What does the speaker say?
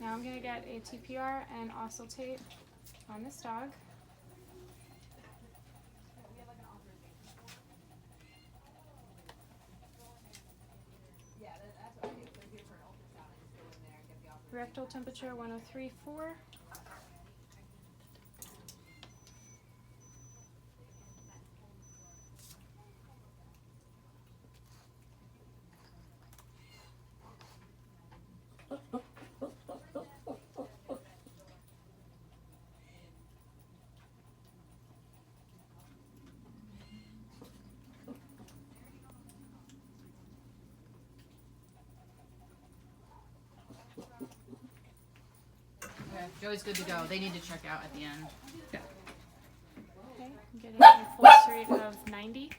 Now I'm going to get a TPR and auscultate on this dog. Rectal temperature 103.4. Okay, Joey's good to go. They need to check out at the end. Okay, I'm getting a pulse rate of 90.